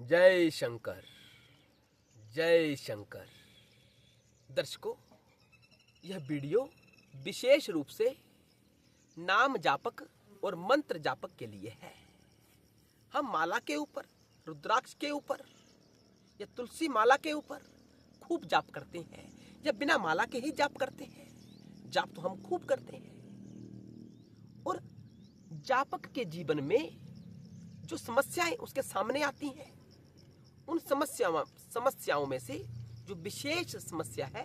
जय शंकर, जय शंकर। दर्शकों, यह वीडियो विशेष रूप से नाम जापक और मंत्र जापक के लिए है। हम माला के ऊपर, रुद्राक्ष के ऊपर या तुलसी माला के ऊपर खूब जाप करते हैं, या बिना माला के ही जाप करते हैं। जाप तो हम खूब करते हैं, और जापक के जीवन में जो समस्याएं उसके सामने आती हैं, उन समस्याओं में से जो विशेष समस्या है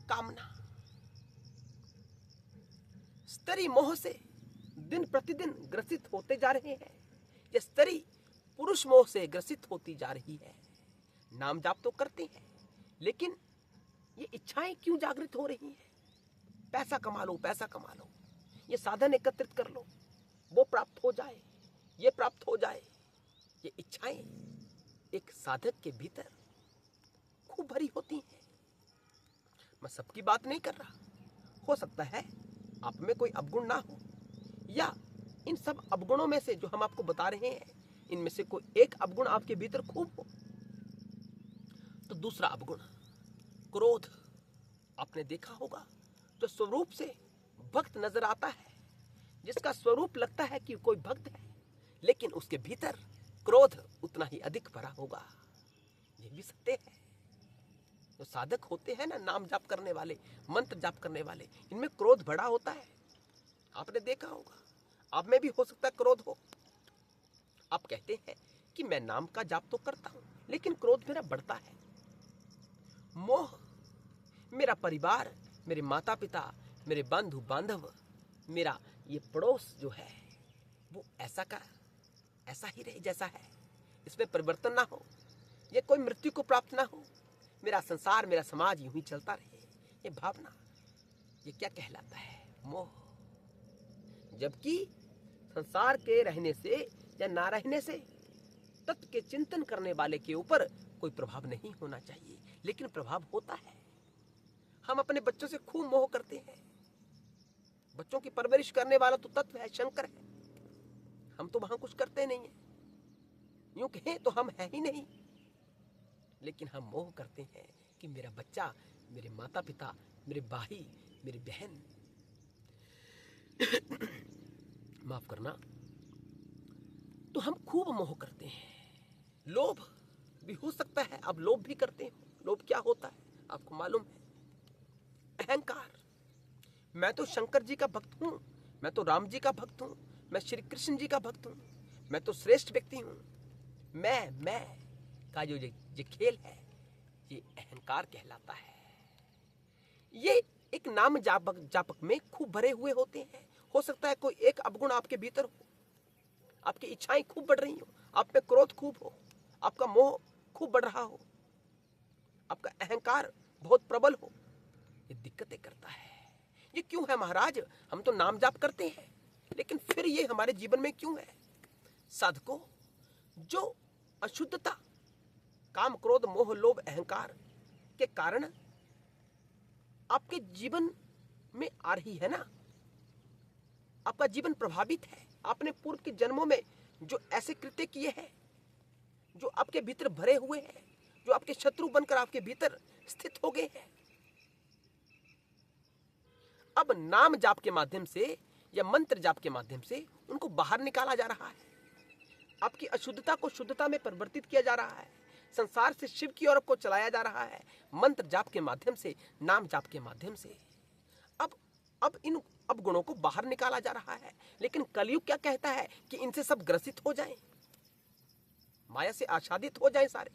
कामना। स्त्री मोह से दिन प्रतिदिन ग्रसित होते जा रहे हैं, या स्त्री पुरुष मोह से ग्रसित होती जा रही है। नाम जाप तो करते हैं, लेकिन ये इच्छाएं क्यों जागृत हो रही हैं? पैसा कमा लो, पैसा कमा लो, ये साधन एकत्रित कर लो, वो प्राप्त हो जाए, ये प्राप्त हो जाए। ये इच्छाएं एक साधक के भीतर खूब भरी होती हैं। मैं सबकी बात नहीं कर रहा, हो सकता है आप में कोई अवगुण ना हो, या इन सब अवगुणों में से जो हम आपको बता रहे हैं, इनमें से कोई एक अवगुण आपके भीतर खूब हो। तो दूसरा अवगुण क्रोध। आपने देखा होगा, जो स्वरूप से भक्त नजर आता है, जिसका स्वरूप लगता है कि कोई भक्त है, लेकिन उसके भीतर क्रोध उतना ही अधिक भरा होगा। ये भी सत्य है। जो साधक होते हैं ना, नाम जाप करने वाले, मंत्र जाप करने वाले, इनमें क्रोध भरा होता है। आपने देखा होगा, आप में भी हो सकता है क्रोध हो। आप कहते हैं कि मैं नाम का जाप तो करता हूं, लेकिन क्रोध मेरा बढ़ता है। मोह, मेरा परिवार, मेरे माता पिता, मेरे बंधु बांधव, मेरा ये पड़ोस जो है, वो ऐसा ही रहे जैसा है, इसमें परिवर्तन ना हो, ये कोई मृत्यु को प्राप्त ना हो, मेरा संसार, मेरा समाज यूं ही चलता रहे। ये भावना, ये क्या कहलाता है? मोह। जबकि संसार के रहने से या ना रहने से तत्व के चिंतन करने वाले के ऊपर कोई प्रभाव नहीं होना चाहिए, लेकिन प्रभाव होता है। हम अपने बच्चों से खूब मोह करते हैं। बच्चों की परवरिश करने वाला तो तत्व है, शंकर है। हम तो वहां कुछ करते नहीं है, यूं कहें तो हम है ही नहीं, लेकिन हम मोह करते हैं कि मेरा बच्चा, मेरे माता पिता, मेरे भाई, मेरी बहन माफ करना, तो हम खूब मोह करते हैं। लोभ भी हो सकता है, अब लोभ भी करते हैं। लोभ क्या होता है आपको मालूम है? अहंकार। मैं तो शंकर जी का भक्त हूं, मैं तो राम जी का भक्त हूं, मैं श्री कृष्ण जी का भक्त हूं, मैं तो श्रेष्ठ व्यक्ति हूं। मैं का जो ये खेल है, ये अहंकार कहलाता है। ये एक नाम जापक में खूब भरे हुए होते हैं। हो सकता है कोई एक अवगुण आपके भीतर हो, आपकी इच्छाएं खूब बढ़ रही हो, आप पे क्रोध खूब हो, आपका मोह खूब बढ़ रहा हो, आपका अहंकार बहुत प्रबल हो। ये दिक्कतें करता है। ये क्यों है महाराज? हम तो नाम जाप करते हैं, लेकिन फिर ये हमारे जीवन में क्यों है? साधकों, जो अशुद्धता काम, क्रोध, मोह, लोभ, अहंकार के कारण आपके जीवन में आ रही है ना, आपका जीवन प्रभावित है। आपने पूर्व के जन्मों में जो ऐसे कृत्य किए हैं, जो आपके भीतर भरे हुए हैं, जो आपके शत्रु बनकर आपके भीतर स्थित हो गए हैं, अब नाम जाप के माध्यम से या मंत्र जाप के माध्यम से उनको बाहर निकाला जा रहा है। आपकी अशुद्धता को शुद्धता में परिवर्तित किया जा रहा है। संसार से शिव की ओर को चलाया जा रहा है, मंत्र जाप के माध्यम से, नाम जाप के माध्यम से। अब इन अवगुणों को बाहर निकाला जा रहा है। लेकिन कलयुग क्या कहता है कि इनसे सब ग्रसित हो जाएं, माया से आच्छादित हो जाएं सारे।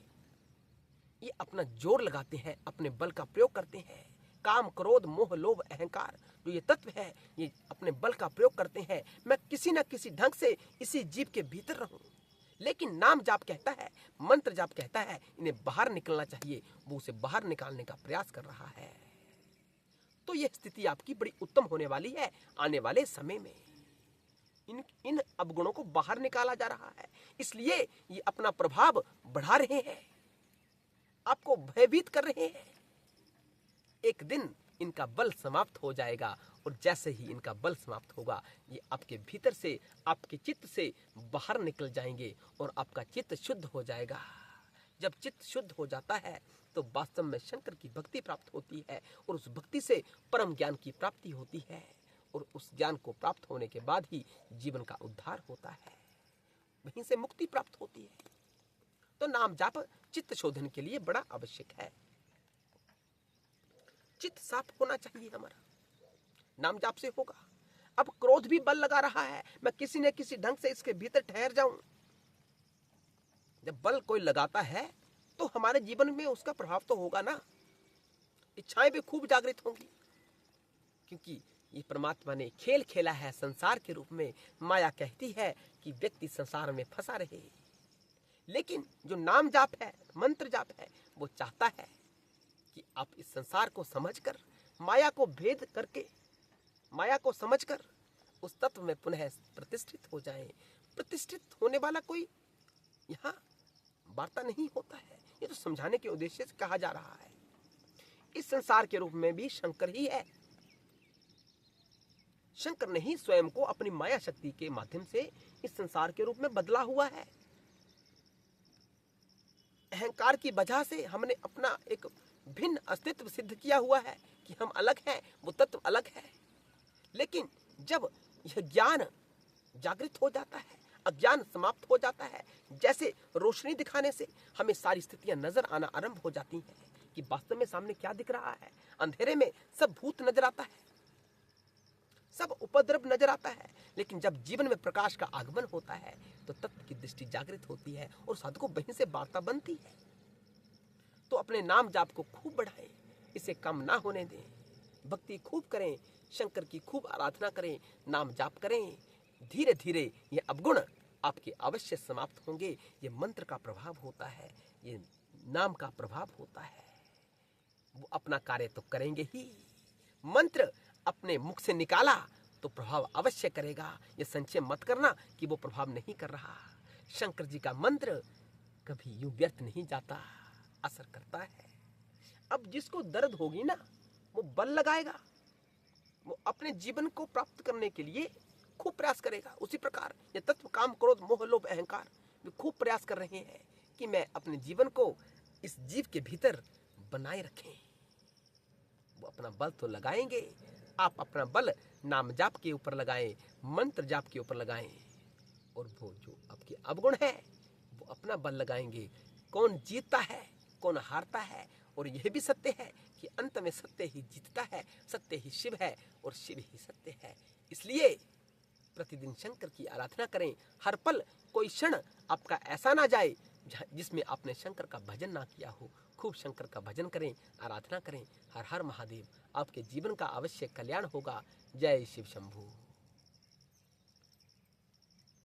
ये अपना जोर लगाते हैं, अपने बल का प्रयोग करते हैं। काम, क्रोध, मोह, लोभ, अहंकार जो ये तत्व है, ये अपने बल का प्रयोग करते हैं। मैं किसी न किसी ढंग से इसी जीव के भीतर रहूं। लेकिन नाम जाप कहता है, मंत्र जाप कहता है, इन्हें बाहर निकलना चाहिए। वो उसे बाहर निकालने का प्रयास कर रहा है। तो यह स्थिति आपकी बड़ी उत्तम होने वाली है आने वाले समय में। इन अवगुणों को बाहर निकाला जा रहा है, इसलिए ये अपना प्रभाव बढ़ा रहे हैं, आपको भयभीत कर रहे हैं। एक दिन इनका बल समाप्त हो जाएगा। और जैसे ही इनका बल समाप्त होगा, ये आपके भीतर से, आपके चित्त से बाहर निकल जाएंगे और आपका चित्त शुद्ध हो जाएगा। जब चित्त शुद्ध हो जाता है तो वास्तव में शंकर की भक्ति प्राप्त होती है और उस भक्ति से परम ज्ञान की प्राप्ति होती है। और उस ज्ञान को प्राप्त होने के बाद ही जीवन का उद्धार होता है, वहीं से मुक्ति प्राप्त होती है। तो नाम जाप चित्त शोधन के लिए बड़ा आवश्यक है। चित्त साफ होना चाहिए हमारा, नाम जाप से होगा। अब क्रोध भी बल लगा रहा है, मैं किसी न किसी ढंग से इसके भीतर ठहर जाऊं। जब बल कोई लगाता है तो हमारे जीवन में उसका प्रभाव तो होगा ना। इच्छाएं भी खूब जागृत होंगी, क्योंकि ये परमात्मा ने खेल खेला है संसार के रूप में। माया कहती है कि व्यक्ति संसार में फंसा रहे, लेकिन जो नाम जाप है, मंत्र जाप है, वो चाहता है कि आप इस संसार को समझकर, माया को भेद करके, माया को समझकर उस तत्व में पुनः प्रतिष्ठित हो जाएं। प्रतिष्ठित होने वाला कोई यहाँ वार्ता नहीं होता है, ये तो समझाने के उद्देश्य से कहा जा रहा है। इस संसार के रूप में भी शंकर ही है। शंकर ने ही स्वयं को अपनी माया शक्ति के माध्यम से इस संसार के रूप में बदला हुआ है। अहंकार की वजह से हमने अपना एक भिन्न अस्तित्व सिद्ध किया हुआ है कि हम अलग हैं, वो तत्व अलग है। लेकिन जब यह ज्ञान जागृत हो जाता है, अज्ञान समाप्त हो जाता है, जैसे रोशनी दिखाने से हमें सारी स्थितियां नजर आना आरंभ हो जाती हैं कि वास्तव में सामने क्या दिख रहा है। अंधेरे में सब भूत नजर आता है, सब उपद्रव नजर आता है, लेकिन जब जीवन में प्रकाश का आगमन होता है तो तत्व की दृष्टि जागृत होती है और साधकों वहीं से वार्ता बनती है। तो अपने नाम जाप को खूब बढ़ाएं, इसे कम ना होने दें, भक्ति खूब करें, शंकर की खूब आराधना करें, नाम जाप करें। धीरे धीरे ये अवगुण आपके अवश्य समाप्त होंगे। ये मंत्र का प्रभाव होता है, ये नाम का प्रभाव होता है। वो अपना कार्य तो करेंगे ही, मंत्र अपने मुख से निकाला तो प्रभाव अवश्य करेगा। ये संशय मत करना कि वो प्रभाव नहीं कर रहा। शंकर जी का मंत्र कभी यूं व्यर्थ नहीं जाता, असर करता है। अब जिसको दर्द होगी ना, वो बल लगाएगा, वो अपने जीवन को प्राप्त करने के लिए खूब प्रयास करेगा। उसी प्रकार ये तत्व काम, क्रोध, मोह, लोभ, अहंकार वे खूब प्रयास कर रहे हैं कि मैं अपने जीवन को इस जीव के भीतर बनाए रखें। वो अपना बल तो लगाएंगे, आप अपना बल नाम जाप के ऊपर लगाएं, मंत्र जाप के ऊपर लगाएं, और वो जो आपके अवगुण है वो अपना बल लगाएंगे। कौन जीतता है, कौन हारता है, और यह भी सत्य है कि अंत में सत्य ही जीतता है, सत्य ही शिव है और शिव ही सत्य है। इसलिए प्रतिदिन शंकर की आराधना करें। हर पल कोई क्षण आपका ऐसा ना जाए जिसमें आपने शंकर का भजन ना किया हो। खूब शंकर का भजन करें, आराधना करें। हर हर महादेव। आपके जीवन का अवश्य कल्याण होगा। जय शिव शंभू।